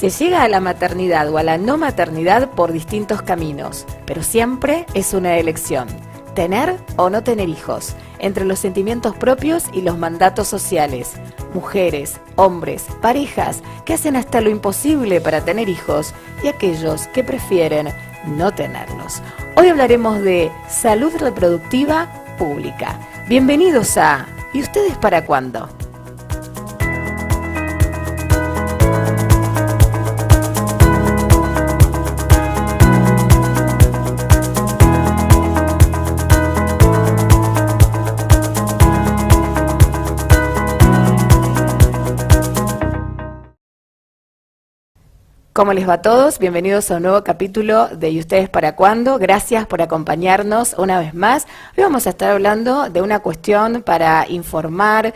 Se llega a la maternidad o a la no maternidad por distintos caminos, pero siempre es una elección. Tener o no tener hijos, entre los sentimientos propios y los mandatos sociales. Mujeres, hombres, parejas que hacen hasta lo imposible para tener hijos y aquellos que prefieren no tenerlos. Hoy hablaremos de salud reproductiva pública. Bienvenidos a ¿Y ustedes para cuándo? ¿Cómo les va a todos? Bienvenidos a un nuevo capítulo de ¿Y ustedes para cuándo? Gracias por acompañarnos una vez más. Hoy vamos a estar hablando de una cuestión para informar,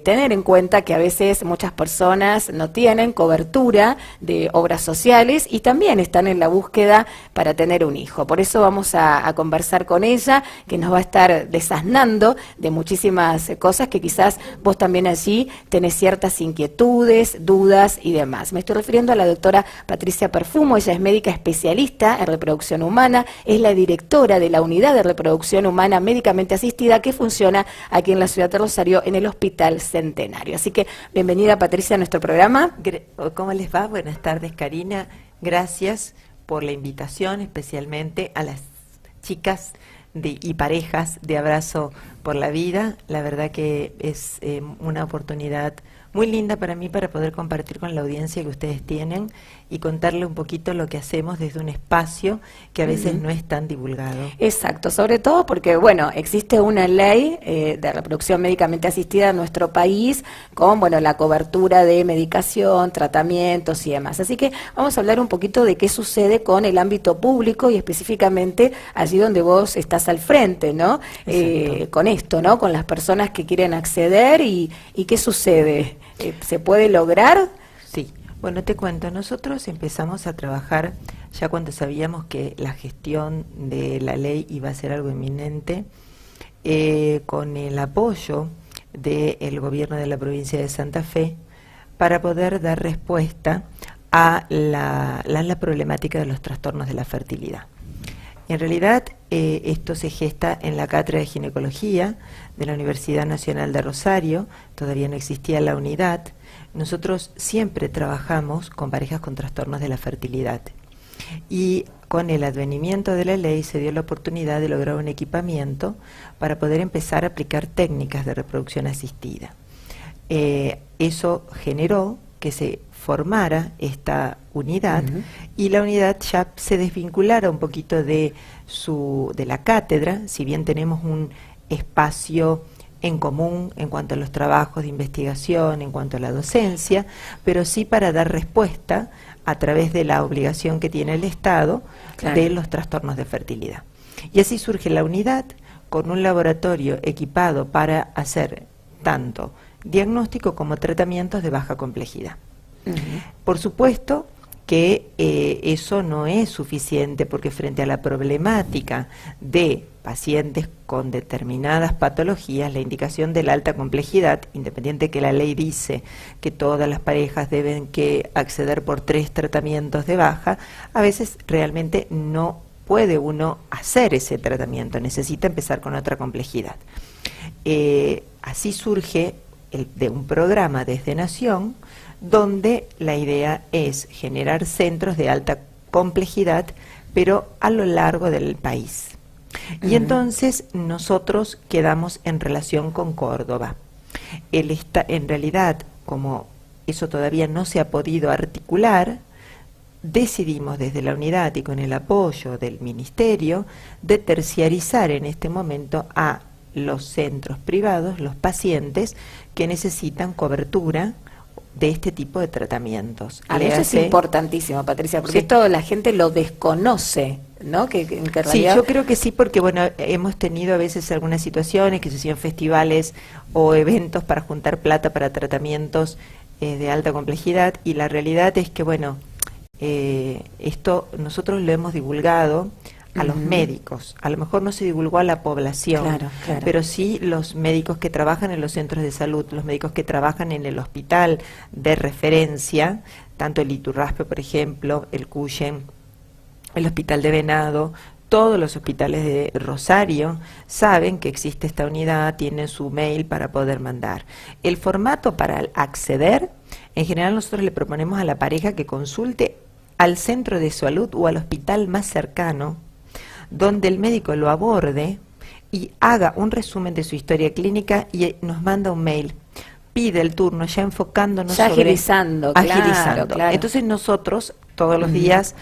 tener en cuenta que a veces muchas personas no tienen cobertura de obras sociales y también están en la búsqueda para tener un hijo. Por eso vamos a conversar con ella, que nos va a estar desasnando de muchísimas cosas que quizás vos también allí tenés ciertas inquietudes, dudas y demás. Me estoy refiriendo a la doctora Patricia Perfumo. Ella es médica especialista en reproducción humana, es la directora de la unidad de reproducción humana médicamente asistida que funciona aquí en la ciudad de Rosario en el Hospital Centenario. Así que bienvenida, Patricia, a nuestro programa. ¿Cómo les va? Buenas tardes, Karina. Gracias por la invitación, especialmente a las chicas y parejas de Abrazo por la Vida. La verdad que es una oportunidad muy linda para mí para poder compartir con la audiencia que ustedes tienen y contarle un poquito lo que hacemos desde un espacio que a veces no es tan divulgado. Exacto, sobre todo porque, bueno, existe una ley de reproducción médicamente asistida en nuestro país con, bueno, la cobertura de medicación, tratamientos y demás. Así que vamos a hablar un poquito de qué sucede con el ámbito público y específicamente allí donde vos estás al frente, ¿no? Con esto, ¿no? Con las personas que quieren acceder y qué sucede. ¿Se puede lograr? Sí. Bueno, te cuento, nosotros empezamos a trabajar ya cuando sabíamos que la gestión de la ley iba a ser algo inminente, con el apoyo del gobierno de la provincia de Santa Fe para poder dar respuesta a la problemática de los trastornos de la fertilidad. En realidad, esto se gesta en la Cátedra de Ginecología de la Universidad Nacional de Rosario. Todavía no existía la unidad. Nosotros siempre trabajamos con parejas con trastornos de la fertilidad. Y con el advenimiento de la ley se dio la oportunidad de lograr un equipamiento para poder empezar a aplicar técnicas de reproducción asistida. Eso generó que se formara esta unidad y la unidad ya se desvinculara un poquito de la cátedra, si bien tenemos un espacio en común en cuanto a los trabajos de investigación, en cuanto a la docencia, pero sí para dar respuesta a través de la obligación que tiene el Estado de los trastornos de fertilidad. Y así surge la unidad con un laboratorio equipado para hacer tanto diagnóstico como tratamientos de baja complejidad. Por supuesto que eso no es suficiente porque frente a la problemática de pacientes con determinadas patologías, la indicación de la alta complejidad, independiente que la ley dice que todas las parejas deben que acceder por 3 tratamientos de baja, a veces realmente no puede uno hacer ese tratamiento, necesita empezar con otra complejidad. Así surge de un programa desde Nación, donde la idea es generar centros de alta complejidad, pero a lo largo del país. Y entonces nosotros quedamos en relación con Córdoba. En realidad, como eso todavía no se ha podido articular, decidimos desde la unidad y con el apoyo del Ministerio de terciarizar en este momento a los centros privados, los pacientes que necesitan cobertura de este tipo de tratamientos. Eso es importantísimo, Patricia, porque esto la gente lo desconoce, ¿no? Que en realidad... Sí, yo creo que sí, porque bueno, hemos tenido a veces algunas situaciones que se hacían festivales o eventos para juntar plata para tratamientos de alta complejidad, y la realidad es que bueno, esto nosotros lo hemos divulgado a los médicos. A lo mejor no se divulgó a la población, pero sí los médicos que trabajan en los centros de salud, los médicos que trabajan en el hospital de referencia, tanto el Iturraspe, por ejemplo, el Cuyen, el Hospital de Venado, todos los hospitales de Rosario saben que existe esta unidad, tienen su mail para poder mandar. El formato para acceder, en general nosotros le proponemos a la pareja que consulte al centro de salud o al hospital más cercano, donde el médico lo aborde y haga un resumen de su historia clínica y nos manda un mail. Pide el turno, ya enfocándonos ya sobre... agilizando, agilizando. Claro. Entonces nosotros, todos los días...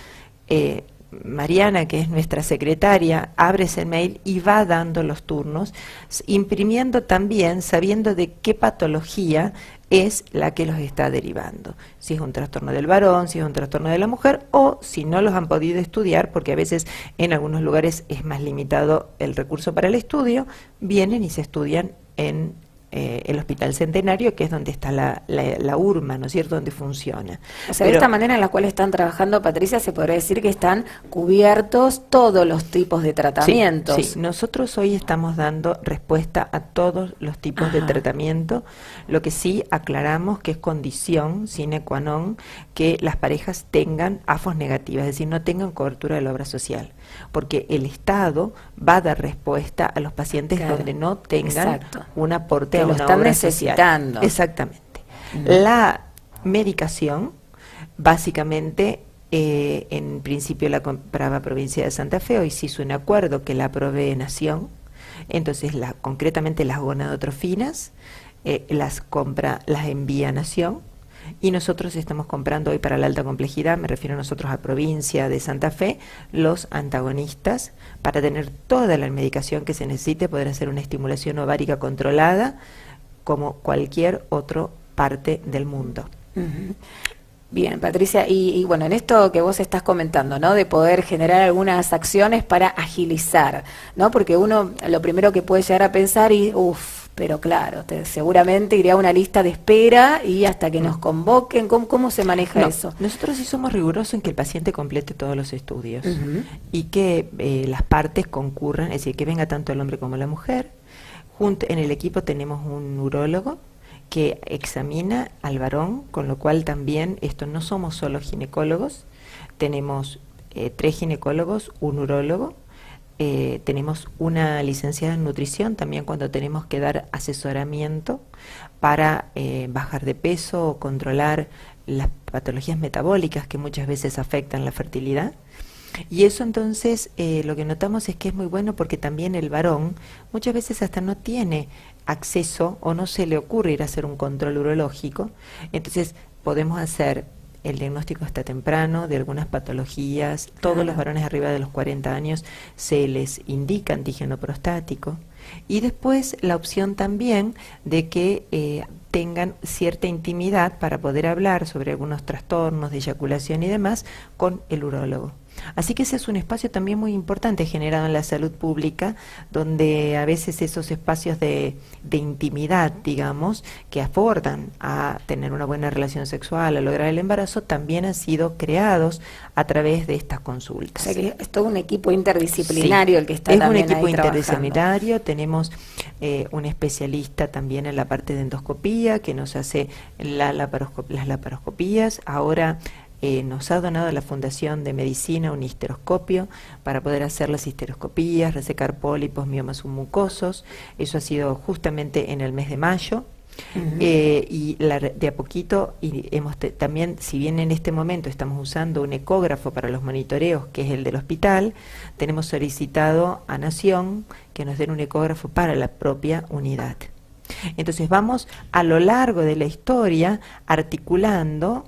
Mariana, que es nuestra secretaria, abre ese mail y va dando los turnos, imprimiendo también, sabiendo de qué patología es la que los está derivando. Si es un trastorno del varón, si es un trastorno de la mujer, o si no los han podido estudiar, porque a veces en algunos lugares es más limitado el recurso para el estudio, vienen y se estudian en el Hospital Centenario, que es donde está la URMA, ¿no es cierto?, donde funciona. O sea, de esta manera en la cual están trabajando, Patricia, se podría decir que están cubiertos todos los tipos de tratamientos. Sí, nosotros hoy estamos dando respuesta a todos los tipos de tratamiento, lo que sí aclaramos que es condición sine qua non que las parejas tengan AFOS negativas, es decir, no tengan cobertura de la obra social, porque el Estado va a dar respuesta a los pacientes donde no tengan un aporte a lo una están obra necesitando. social. Exactamente. La medicación, básicamente, en principio la compraba Provincia de Santa Fe, hoy se hizo un acuerdo que la provee Nación, entonces concretamente las gonadotrofinas las envía Nación, y nosotros estamos comprando hoy para la alta complejidad, me refiero a nosotros a Provincia de Santa Fe, los antagonistas, para tener toda la medicación que se necesite, poder hacer una estimulación ovárica controlada, como cualquier otra parte del mundo. Bien, Patricia, y bueno, en esto que vos estás comentando, ¿no?, de poder generar algunas acciones para agilizar, ¿no?, porque uno lo primero que puede llegar a pensar y, pero claro, seguramente iré a una lista de espera y hasta que nos convoquen. ¿Cómo se maneja eso? Nosotros sí somos rigurosos en que el paciente complete todos los estudios y que las partes concurran, es decir, que venga tanto el hombre como la mujer. En el equipo tenemos un urólogo que examina al varón, con lo cual también no somos solo ginecólogos, tenemos 3 ginecólogos, un urólogo. Tenemos una licenciada en nutrición también cuando tenemos que dar asesoramiento para bajar de peso o controlar las patologías metabólicas que muchas veces afectan la fertilidad. Y eso entonces lo que notamos es que es muy bueno porque también el varón muchas veces hasta no tiene acceso o no se le ocurre ir a hacer un control urológico, entonces podemos hacer el diagnóstico está temprano de algunas patologías. Todos los varones arriba de los 40 años se les indica antígeno prostático. Y después la opción también de que tengan cierta intimidad para poder hablar sobre algunos trastornos de eyaculación y demás con el urólogo. Así que ese es un espacio también muy importante generado en la salud pública, donde a veces esos espacios de intimidad, digamos, que aportan a tener una buena relación sexual, a lograr el embarazo, también han sido creados a través de estas consultas. O sea que es todo un equipo interdisciplinario el que está también ahí trabajando. Es un equipo interdisciplinario, tenemos un especialista también en la parte de endoscopía que nos hace las laparoscopías. Ahora nos ha donado a la Fundación de Medicina un histeroscopio para poder hacer las histeroscopías, resecar pólipos, miomas submucosos. Eso ha sido justamente en el mes de mayo. Y de a poquito también, si bien en este momento estamos usando un ecógrafo para los monitoreos, que es el del hospital, tenemos solicitado a Nación que nos den un ecógrafo para la propia unidad. Entonces vamos a lo largo de la historia articulando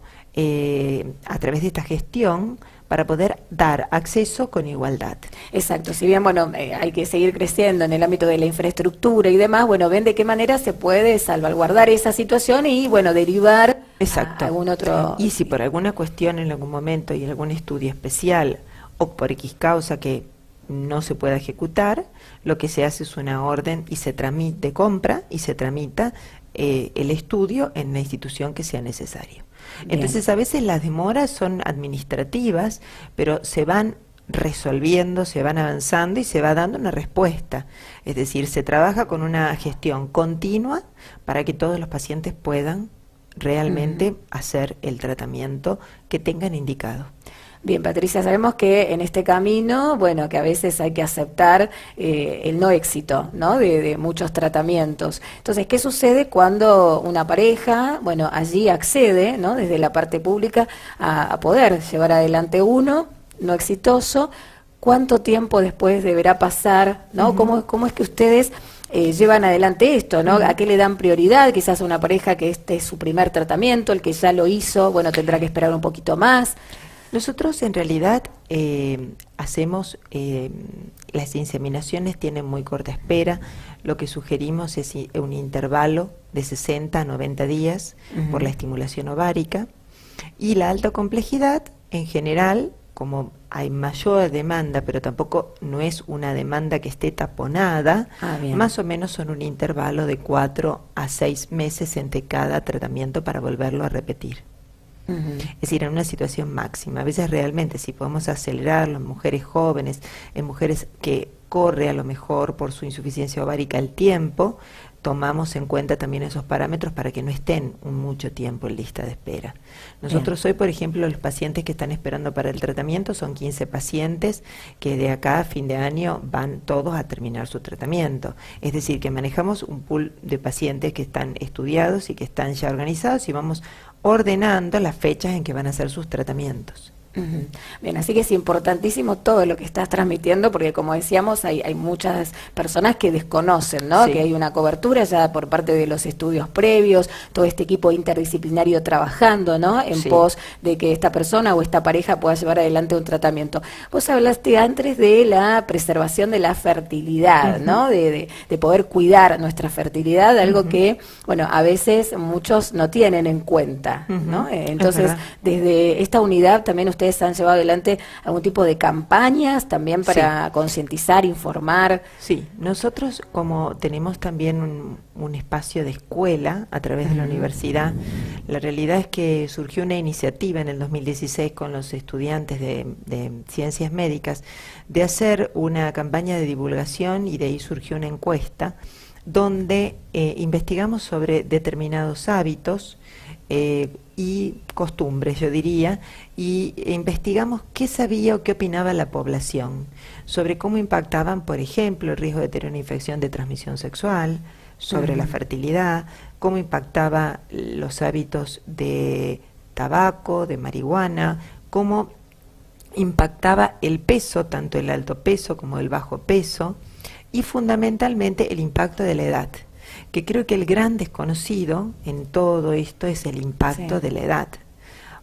a través de esta gestión para poder dar acceso con igualdad. Exacto, si bien bueno hay que seguir creciendo en el ámbito de la infraestructura y demás, bueno, ven de qué manera se puede salvaguardar esa situación y bueno, derivar a algún otro... Y si por alguna cuestión en algún momento hay algún estudio especial o por X causa que no se pueda ejecutar, lo que se hace es una orden y se tramite compra y se tramita el estudio en la institución que sea necesario. Entonces a veces las demoras son administrativas, pero se van resolviendo, se van avanzando y se va dando una respuesta. Es decir, se trabaja con una gestión continua para que todos los pacientes puedan realmente hacer el tratamiento que tengan indicado. Bien, Patricia, sabemos que en este camino, bueno, que a veces hay que aceptar el no éxito, ¿no? De muchos tratamientos. Entonces, ¿qué sucede cuando una pareja, bueno, allí accede, ¿no? Desde la parte pública a poder llevar adelante uno no exitoso? ¿Cuánto tiempo después deberá pasar, ¿no? ¿Cómo es que ustedes llevan adelante esto, ¿no? ¿A qué le dan prioridad? Quizás a una pareja que este es su primer tratamiento, el que ya lo hizo, bueno, tendrá que esperar un poquito más. Nosotros en realidad hacemos, las inseminaciones tienen muy corta espera, lo que sugerimos es un intervalo de 60 a 90 días por la estimulación ovárica, y la alta complejidad en general, como hay mayor demanda, pero tampoco no es una demanda que esté taponada, más o menos son un intervalo de 4 a 6 meses entre cada tratamiento para volverlo a repetir. Es decir, en una situación máxima. A veces realmente si podemos acelerarlo en mujeres jóvenes, en mujeres que corre a lo mejor por su insuficiencia ovárica el tiempo, tomamos en cuenta también esos parámetros para que no estén mucho tiempo en lista de espera. Nosotros hoy, por ejemplo, los pacientes que están esperando para el tratamiento son 15 pacientes que de acá a fin de año van todos a terminar su tratamiento. Es decir, que manejamos un pool de pacientes que están estudiados y que están ya organizados y vamos ordenando las fechas en que van a hacer sus tratamientos. Bien, así que es importantísimo todo lo que estás transmitiendo, porque como decíamos, hay muchas personas que desconocen, ¿no? Que hay una cobertura ya por parte de los estudios previos, todo este equipo interdisciplinario trabajando, ¿no? En pos de que esta persona o esta pareja pueda llevar adelante un tratamiento. Vos hablaste antes de la preservación de la fertilidad, ¿no? De poder cuidar nuestra fertilidad, algo que, bueno, a veces muchos no tienen en cuenta, ¿no? Entonces, desde esta unidad también ustedes han llevado adelante algún tipo de campañas también para concientizar, informar. Sí, nosotros como tenemos también un espacio de escuela a través de la universidad, la realidad es que surgió una iniciativa en el 2016 con los estudiantes de ciencias médicas de hacer una campaña de divulgación, y de ahí surgió una encuesta donde investigamos sobre determinados hábitos y costumbres, yo diría, y investigamos qué sabía o qué opinaba la población sobre cómo impactaban, por ejemplo, el riesgo de tener una infección de transmisión sexual, sobre la fertilidad, cómo impactaba los hábitos de tabaco, de marihuana, cómo impactaba el peso, tanto el alto peso como el bajo peso, y fundamentalmente el impacto de la edad, que creo que el gran desconocido en todo esto es el impacto de la edad.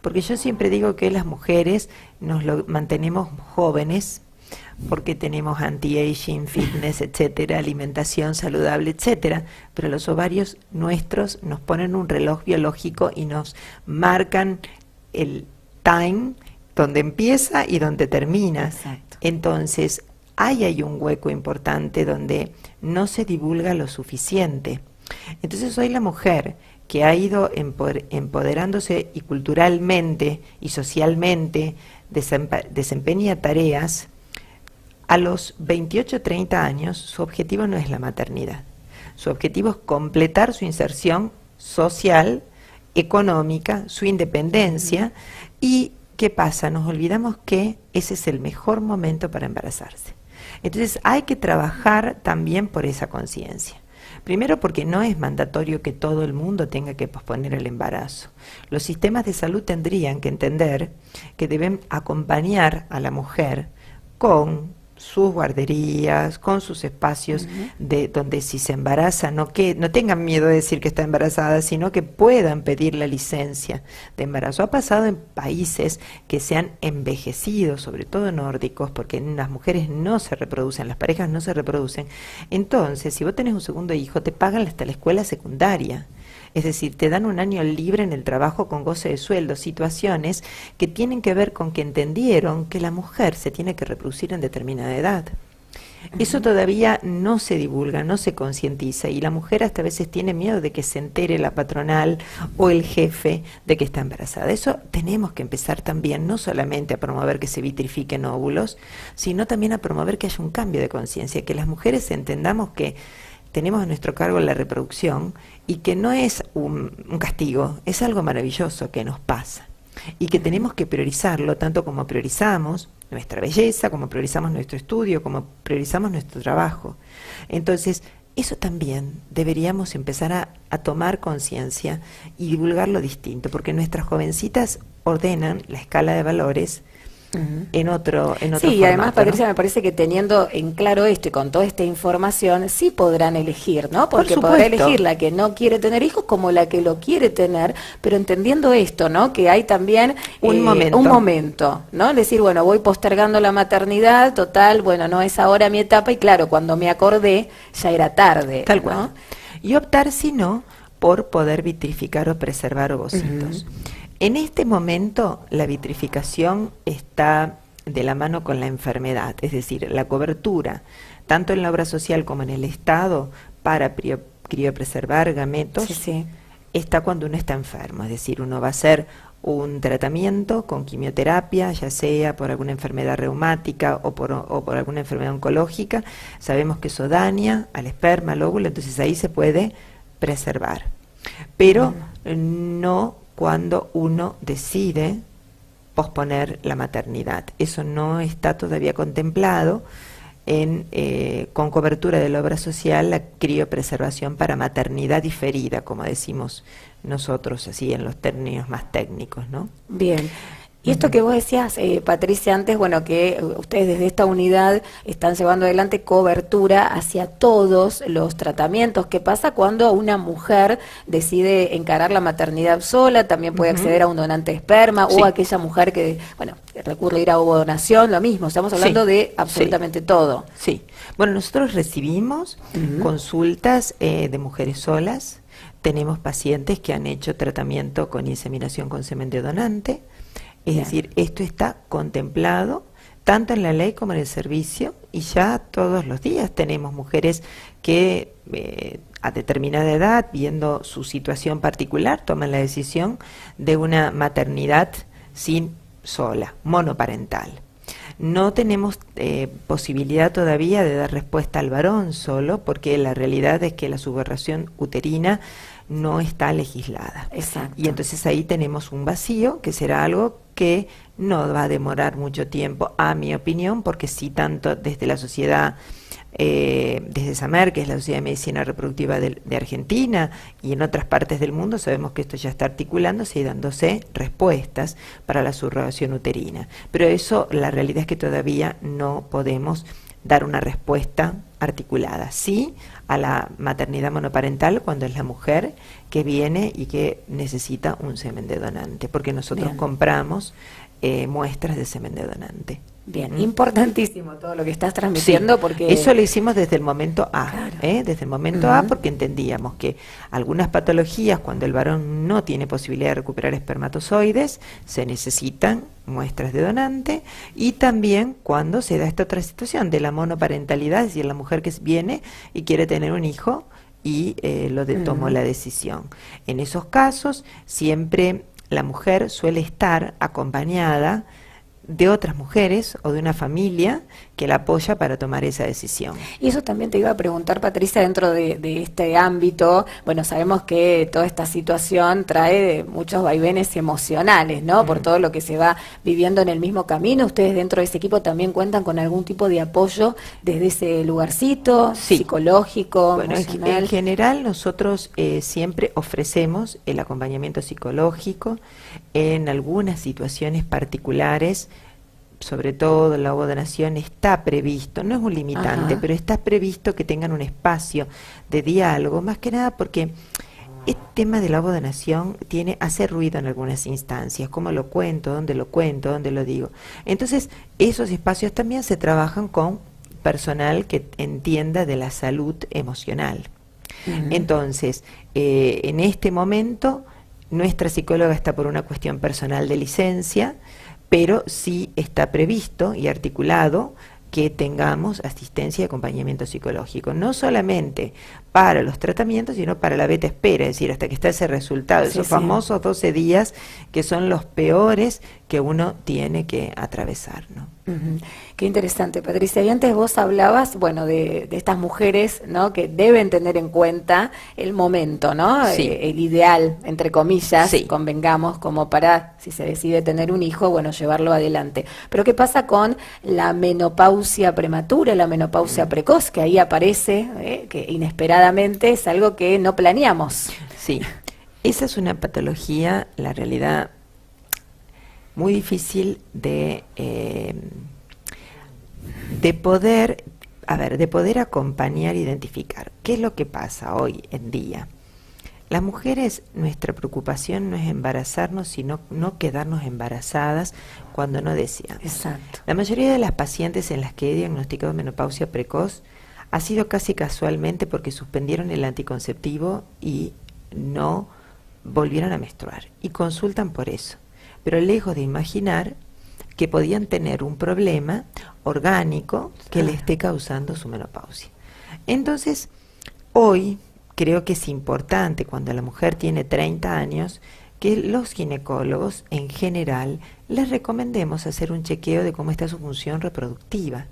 Porque yo siempre digo que las mujeres mantenemos jóvenes porque tenemos anti-aging, fitness, etcétera, alimentación saludable, etcétera, pero los ovarios nuestros nos ponen un reloj biológico y nos marcan el time donde empieza y donde termina. Exacto. Entonces, hay un hueco importante donde no se divulga lo suficiente. Entonces hoy la mujer que ha ido empoderándose y culturalmente y socialmente desempeña tareas, a los 28 o 30 años su objetivo no es la maternidad. Su objetivo es completar su inserción social, económica, su independencia. Y ¿qué pasa? Nos olvidamos que ese es el mejor momento para embarazarse. Entonces hay que trabajar también por esa conciencia. Primero porque no es mandatorio que todo el mundo tenga que posponer el embarazo. Los sistemas de salud tendrían que entender que deben acompañar a la mujer con sus guarderías, con sus espacios de donde si se embaraza no tengan miedo de decir que está embarazada, sino que puedan pedir la licencia de embarazo. Ha pasado en países que se han envejecido, sobre todo nórdicos, porque las mujeres no se reproducen, las parejas no se reproducen. Entonces, si vos tenés un segundo hijo, te pagan hasta la escuela secundaria. Es decir, te dan un año libre en el trabajo con goce de sueldo, situaciones que tienen que ver con que entendieron que la mujer se tiene que reproducir en determinada edad. Eso todavía no se divulga, no se concientiza, y la mujer hasta a veces tiene miedo de que se entere la patronal o el jefe de que está embarazada. Eso tenemos que empezar también, no solamente a promover que se vitrifiquen óvulos, sino también a promover que haya un cambio de conciencia, que las mujeres entendamos que tenemos a nuestro cargo la reproducción y que no es un castigo, es algo maravilloso que nos pasa y que tenemos que priorizarlo tanto como priorizamos nuestra belleza, como priorizamos nuestro estudio, como priorizamos nuestro trabajo. Entonces, eso también deberíamos empezar a tomar conciencia y divulgarlo distinto, porque nuestras jovencitas ordenan la escala de valores en otro sí, formato, y además, Patricia, ¿no? me parece que teniendo en claro esto y con toda esta información, sí podrán elegir, ¿no? Porque Por podrá supuesto. elegir la que no quiere tener hijos como la que lo quiere tener, pero entendiendo esto, ¿no? Que hay también Un momento, ¿no? Es decir, bueno, voy postergando la maternidad, total, bueno, no es ahora mi etapa, y claro, cuando me acordé, ya era tarde, Tal ¿no? cual. Y optar, si no, por poder vitrificar o preservar ovocitos. En este momento, la vitrificación está de la mano con la enfermedad, es decir, la cobertura, tanto en la obra social como en el Estado, para criopreservar gametos, Sí, sí. está cuando uno está enfermo, es decir, uno va a hacer un tratamiento con quimioterapia, ya sea por alguna enfermedad reumática o por alguna enfermedad oncológica. Sabemos que eso daña al esperma, al óvulo, entonces ahí se puede preservar. Pero no cuando uno decide posponer la maternidad. Eso no está todavía contemplado con cobertura de la obra social, la criopreservación para maternidad diferida, como decimos nosotros, así en los términos más técnicos, ¿no? Bien. Y esto que vos decías, Patricia, antes, bueno, que ustedes desde esta unidad están llevando adelante cobertura hacia todos los tratamientos. ¿Qué pasa cuando una mujer decide encarar la maternidad sola? También puede acceder a un donante de esperma, Sí. o aquella mujer que, bueno, recurre a ir a ovodonación, lo mismo. Estamos hablando Sí. de absolutamente todo. Sí. Bueno, nosotros recibimos consultas de mujeres solas. Tenemos pacientes que han hecho tratamiento con inseminación con semen de donante. Es Bien. decir, esto está contemplado tanto en la ley como en el servicio, y ya todos los días tenemos mujeres que a determinada edad, viendo su situación particular, toman la decisión de una maternidad sola, monoparental. No tenemos posibilidad todavía de dar respuesta al varón solo, porque la realidad es que la subarración uterina no está legislada. Exacto. Y entonces ahí tenemos un vacío, que será algo que no va a demorar mucho tiempo, a mi opinión, porque sí, tanto desde la sociedad, desde SAMER, que es la Sociedad de Medicina Reproductiva de Argentina, y en otras partes del mundo, sabemos que esto ya está articulándose y dándose respuestas para la subrogación uterina. Pero eso, la realidad es que todavía no podemos dar una respuesta articulada. Sí a la maternidad monoparental cuando es la mujer que viene y que necesita un semen de donante, porque nosotros Bien. compramos muestras de semen de donante. Bien, importantísimo todo lo que estás transmitiendo, Sí, porque eso lo hicimos desde el momento A, Claro. desde el momento A, porque entendíamos que algunas patologías, cuando el varón no tiene posibilidad de recuperar espermatozoides, se necesitan muestras de donante, y también cuando se da esta otra situación de la monoparentalidad, es decir, la mujer que viene y quiere tener un hijo y tomó la decisión. En esos casos, siempre la mujer suele estar acompañada de otras mujeres o de una familia que la apoya para tomar esa decisión. Y eso también te iba a preguntar, Patricia, dentro de este ámbito. Bueno, sabemos que toda esta situación trae muchos vaivenes emocionales, ¿no? Por todo lo que se va viviendo en el mismo camino. ¿Ustedes dentro de ese equipo también cuentan con algún tipo de apoyo desde ese lugarcito, Sí. psicológico, Bueno, emocional? en general nosotros siempre ofrecemos el acompañamiento psicológico en algunas situaciones particulares. Sobre todo la ovodonación está previsto, no es un limitante, Ajá. pero está previsto que tengan un espacio de diálogo, más que nada porque este tema de la ovodonación hace ruido en algunas instancias, cómo lo cuento, dónde lo digo. Entonces, esos espacios también se trabajan con personal que entienda de la salud emocional. Entonces, en este momento, nuestra psicóloga está por una cuestión personal de licencia, pero sí está previsto y articulado que tengamos asistencia y acompañamiento psicológico, no solamente para los tratamientos, sino para la beta espera, es decir, hasta que está ese resultado, Sí, esos sí. famosos 12 días que son los peores, que uno tiene que atravesar, ¿no? Ujú. Qué interesante, Patricia. Y antes vos hablabas, bueno, de estas mujeres, ¿no? Que deben tener en cuenta el momento, ¿no? Sí. El ideal, entre comillas, Sí. convengamos, como para, si se decide tener un hijo, bueno, llevarlo adelante. Pero ¿qué pasa con la menopausia prematura, la menopausia precoz, que ahí aparece, que inesperadamente es algo que no planeamos? Sí, esa es una patología, la realidad, muy difícil de poder, de poder acompañar e identificar. ¿Qué es lo que pasa hoy en día? Las mujeres, nuestra preocupación no es embarazarnos, sino no quedarnos embarazadas cuando no deseamos. Exacto. La mayoría de las pacientes en las que he diagnosticado menopausia precoz ha sido casi casualmente porque suspendieron el anticonceptivo y no volvieron a menstruar. Y consultan por eso. Pero lejos de imaginar que podían tener un problema orgánico que le esté causando su menopausia. Entonces, hoy creo que es importante cuando la mujer tiene 30 años que los ginecólogos en general les recomendemos hacer un chequeo de cómo está su función reproductiva.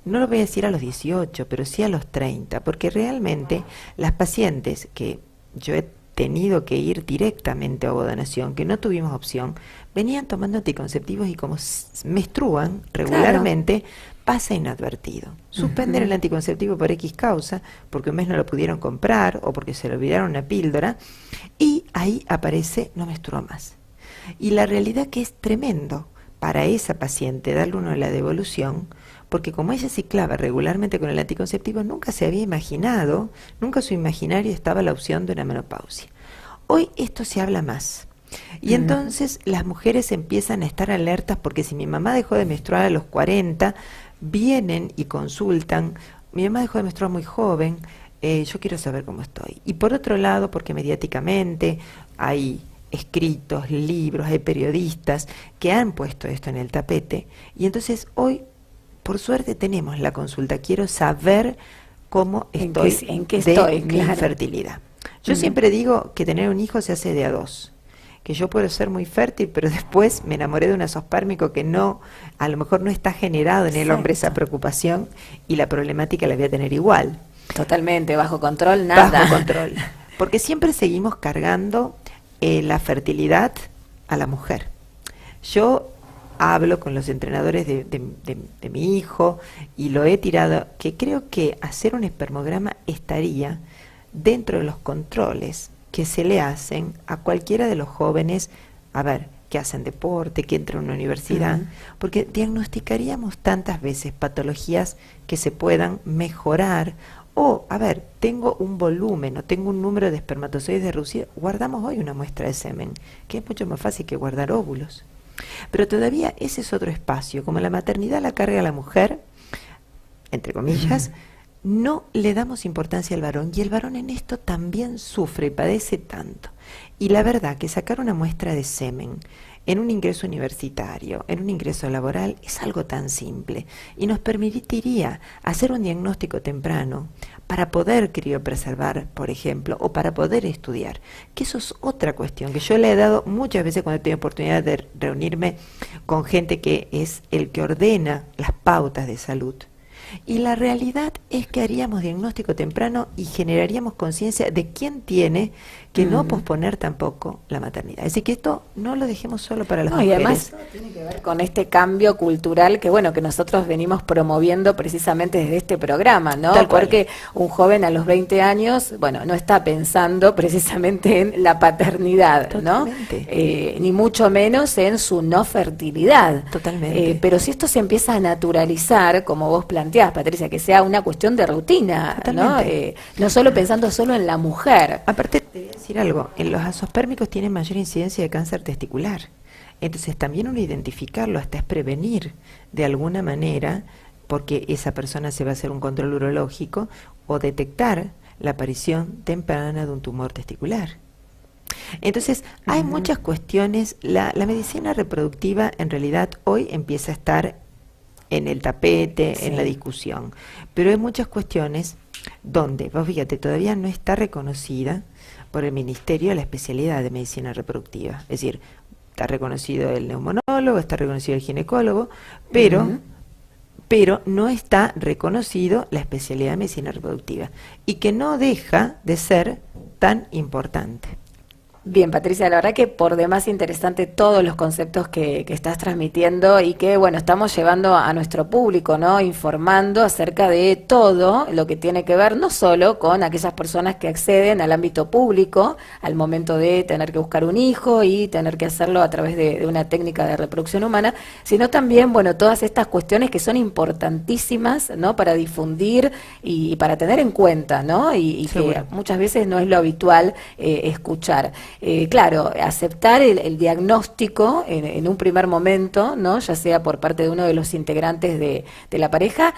No lo voy a decir a los 18, pero sí a los 30, porque realmente las pacientes que yo he tenido que ir directamente a ovodonación, que no tuvimos opción, venían tomando anticonceptivos y como menstruan regularmente, pasa inadvertido. Suspenden el anticonceptivo por X causa, porque un mes no lo pudieron comprar o porque se le olvidaron una píldora, y ahí aparece no menstruó más. Y la realidad que es tremendo para esa paciente darle uno la devolución, porque como ella ciclaba regularmente con el anticonceptivo, nunca se había imaginado, nunca su imaginario estaba la opción de una menopausia. Hoy esto se habla más. Y entonces las mujeres empiezan a estar alertas porque si mi mamá dejó de menstruar a los 40, vienen y consultan, mi mamá dejó de menstruar muy joven, yo quiero saber cómo estoy. Y por otro lado, porque mediáticamente hay escritos, libros, hay periodistas que han puesto esto en el tapete, y entonces hoy, por suerte, tenemos la consulta. Quiero saber cómo estoy en qué estoy, mi infertilidad. Yo siempre digo que tener un hijo se hace de a dos, que yo puedo ser muy fértil, pero después me enamoré de un azospármico que no, a lo mejor no está generado en el hombre esa preocupación, y la problemática la voy a tener igual. Totalmente, bajo control, nada. Bajo control. Porque siempre seguimos cargando la fertilidad a la mujer. Yo hablo con los entrenadores de mi hijo y lo he tirado, que creo que hacer un espermograma estaría dentro de los controles que se le hacen a cualquiera de los jóvenes, que hacen deporte, que entran a una universidad, porque diagnosticaríamos tantas veces patologías que se puedan mejorar. O, tengo un volumen o tengo un número de espermatozoides reducido, guardamos hoy una muestra de semen, que es mucho más fácil que guardar óvulos. Pero todavía ese es otro espacio, como la maternidad la carga a la mujer, entre comillas, no le damos importancia al varón, y el varón en esto también sufre y padece tanto. Y la verdad que sacar una muestra de semen en un ingreso universitario, en un ingreso laboral, es algo tan simple y nos permitiría hacer un diagnóstico temprano para poder criopreservar, por ejemplo, o para poder estudiar, que eso es otra cuestión que yo le he dado muchas veces cuando he tenido oportunidad de reunirme con gente que es el que ordena las pautas de salud. Y la realidad es que haríamos diagnóstico temprano y generaríamos conciencia de quién tiene que no posponer tampoco la maternidad. Así que esto no lo dejemos solo para las mujeres. Y además tiene que ver con este cambio cultural que que nosotros venimos promoviendo precisamente desde este programa, ¿no? Porque un joven a los 20 años, no está pensando precisamente en la paternidad, Totalmente. ¿no? Ni mucho menos en su no fertilidad. Totalmente. Pero si esto se empieza a naturalizar, como vos planteás, Patricia, que sea una cuestión de rutina, ¿no? No solo pensando solo en la mujer. Aparte, te voy a decir algo, en los azospérmicos tienen mayor incidencia de cáncer testicular. Entonces también uno identificarlo hasta es prevenir de alguna manera, porque esa persona se va a hacer un control urológico o detectar la aparición temprana de un tumor testicular. Entonces hay muchas cuestiones, la medicina reproductiva en realidad hoy empieza a estar en el tapete, en la discusión, pero hay muchas cuestiones donde, vos fíjate, todavía no está reconocida por el Ministerio la especialidad de medicina reproductiva. Es decir, está reconocido el neumonólogo, está reconocido el ginecólogo, pero no está reconocido la especialidad de medicina reproductiva, y que no deja de ser tan importante. Bien, Patricia, la verdad que por demás interesante todos los conceptos que estás transmitiendo y que, bueno, estamos llevando a nuestro público, ¿no? Informando acerca de todo lo que tiene que ver no solo con aquellas personas que acceden al ámbito público al momento de tener que buscar un hijo y tener que hacerlo a través de una técnica de reproducción humana, sino también, bueno, todas estas cuestiones que son importantísimas, ¿no? Para difundir y para tener en cuenta, ¿no? Y que muchas veces no es lo habitual escuchar. Claro, aceptar el diagnóstico en un primer momento, ¿no? Ya sea por parte de uno de los integrantes de la pareja,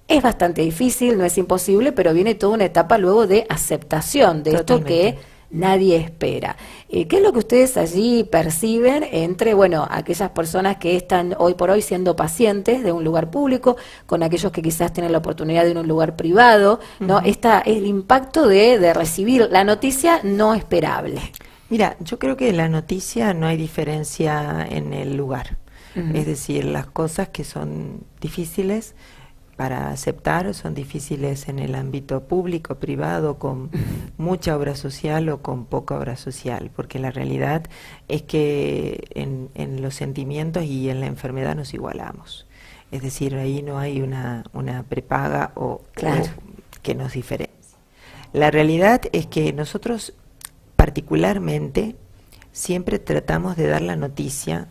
es bastante difícil, no es imposible, pero viene toda una etapa luego de aceptación de esto que nadie espera. ¿Qué es lo que ustedes allí perciben entre, bueno, aquellas personas que están hoy por hoy siendo pacientes de un lugar público, con aquellos que quizás tienen la oportunidad de ir a un lugar privado, ¿no? El impacto de recibir la noticia no esperable. Mira, yo creo que en la noticia no hay diferencia en el lugar. Es decir, las cosas que son difíciles para aceptar son difíciles en el ámbito público, privado, con mucha obra social o con poca obra social, porque la realidad es que en los sentimientos y en la enfermedad nos igualamos. Es decir, ahí no hay una prepaga o que nos diferencie. La realidad es que nosotros particularmente siempre tratamos de dar la noticia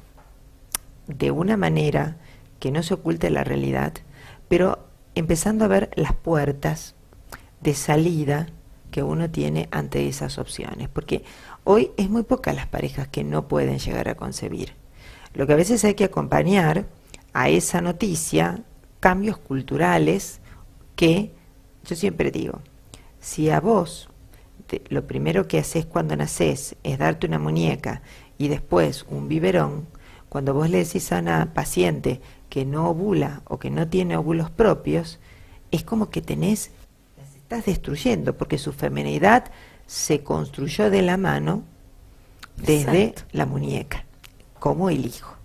de una manera que no se oculte la realidad, pero empezando a ver las puertas de salida que uno tiene ante esas opciones, porque hoy es muy pocas las parejas que no pueden llegar a concebir. Lo que a veces hay que acompañar a esa noticia, cambios culturales que, yo siempre digo, si a vos lo primero que haces cuando nacés es darte una muñeca y después un biberón, cuando vos le decís a una paciente que no ovula o que no tiene óvulos propios, es como que las estás destruyendo, porque su feminidad se construyó de la mano desde la muñeca, como el hijo.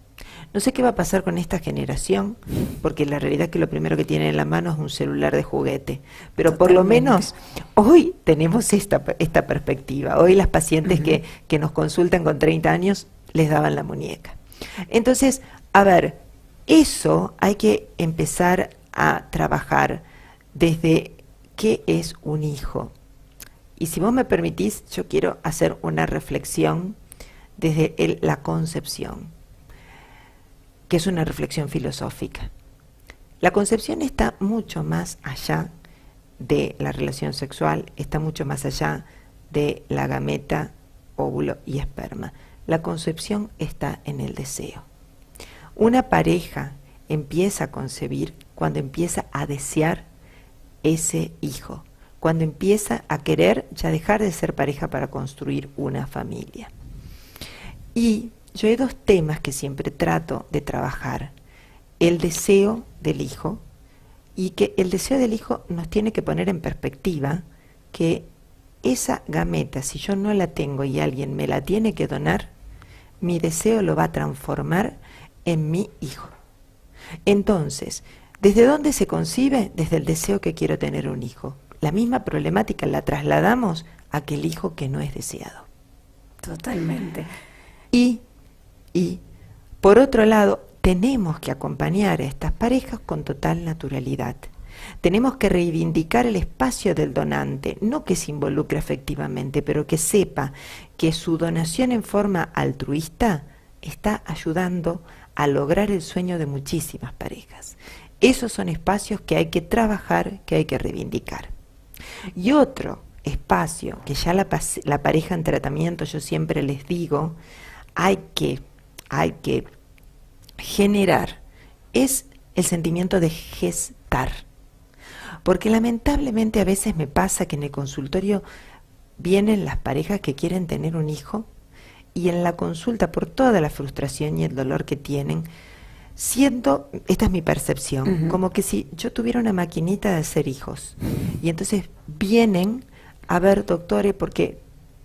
No sé qué va a pasar con esta generación, porque la realidad es que lo primero que tienen en la mano es un celular de juguete, pero por lo menos hoy tenemos esta perspectiva. Hoy las pacientes que nos consultan con 30 años les daban la muñeca. Entonces, a ver, eso hay que empezar a trabajar desde qué es un hijo. Y si vos me permitís, yo quiero hacer una reflexión desde la concepción, que es una reflexión filosófica. La concepción está mucho más allá de la relación sexual, está mucho más allá de la gameta, óvulo y esperma. La concepción está en el deseo. Una pareja empieza a concebir cuando empieza a desear ese hijo, cuando empieza a querer ya dejar de ser pareja para construir una familia. Y yo hay dos temas que siempre trato de trabajar: el deseo del hijo, y que el deseo del hijo nos tiene que poner en perspectiva que esa gameta, si yo no la tengo y alguien me la tiene que donar, mi deseo lo va a transformar en mi hijo. Entonces, ¿desde dónde se concibe? Desde el deseo que quiero tener un hijo. La misma problemática la trasladamos a aquel hijo que no es deseado. Totalmente. Y por otro lado, tenemos que acompañar a estas parejas con total naturalidad. Tenemos que reivindicar el espacio del donante, no que se involucre afectivamente, pero que sepa que su donación en forma altruista está ayudando a lograr el sueño de muchísimas parejas. Esos son espacios que hay que trabajar, que hay que reivindicar. Y otro espacio que ya la pareja en tratamiento, yo siempre les digo, hay que generar, es el sentimiento de gestar. Porque lamentablemente a veces me pasa que en el consultorio vienen las parejas que quieren tener un hijo y en la consulta, por toda la frustración y el dolor que tienen, siento, esta es mi percepción, como que si yo tuviera una maquinita de hacer hijos. Y entonces vienen a ver, doctores, porque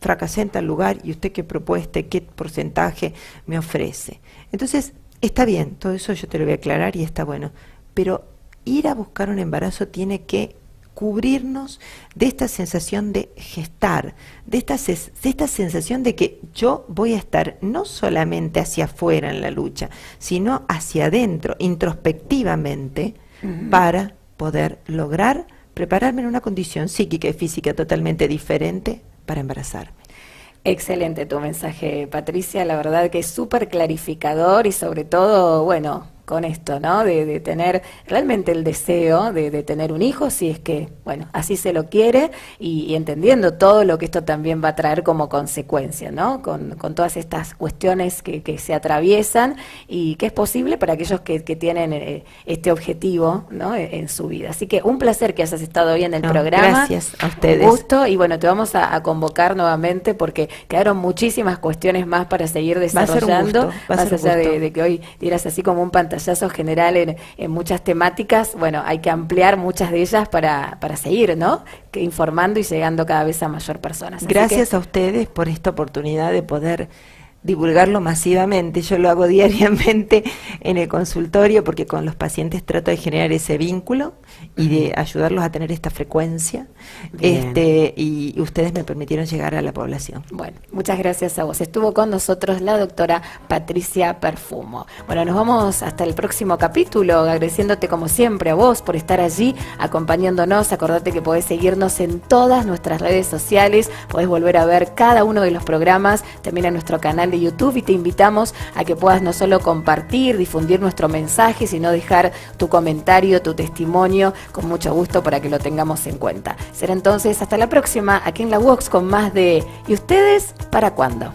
fracasé en tal lugar y usted qué propuesta, qué porcentaje me ofrece. Entonces, está bien, todo eso yo te lo voy a aclarar y está bueno, pero ir a buscar un embarazo tiene que cubrirnos de esta sensación de gestar, de esta sensación de que yo voy a estar no solamente hacia afuera en la lucha, sino hacia adentro, introspectivamente, para poder lograr prepararme en una condición psíquica y física totalmente diferente para embarazarme. Excelente tu mensaje, Patricia, la verdad que es súper clarificador y sobre todo, bueno, con esto, ¿no? De tener realmente el deseo de tener un hijo, si es que, bueno, así se lo quiere y entendiendo todo lo que esto también va a traer como consecuencia, ¿no? Con todas estas cuestiones que se atraviesan y que es posible para aquellos que tienen este objetivo, ¿no? En su vida. Así que un placer que hayas estado hoy en el programa. Gracias a ustedes. Un gusto y bueno, te vamos a convocar nuevamente porque quedaron muchísimas cuestiones más para seguir desarrollando, más allá de que hoy dieras así como un pantallazo general en muchas temáticas. Bueno, hay que ampliar muchas de ellas para seguir, ¿no? Informando y llegando cada vez a mayor personas. Gracias a ustedes por esta oportunidad de poder divulgarlo masivamente. Yo lo hago diariamente en el consultorio porque con los pacientes trato de generar ese vínculo y de ayudarlos a tener esta frecuencia. Y ustedes me permitieron llegar a la población. Bueno, muchas gracias a vos. Estuvo con nosotros la doctora Patricia Perfumo. Bueno, nos vamos hasta el próximo capítulo, agradeciéndote como siempre a vos por estar allí acompañándonos. Acordate que podés seguirnos en todas nuestras redes sociales, podés volver a ver cada uno de los programas, también en nuestro canal de YouTube, y te invitamos a que puedas no solo compartir, difundir nuestro mensaje, sino dejar tu comentario, tu testimonio, con mucho gusto para que lo tengamos en cuenta. Será entonces hasta la próxima aquí en la Vox con más de ¿Y ustedes para cuándo?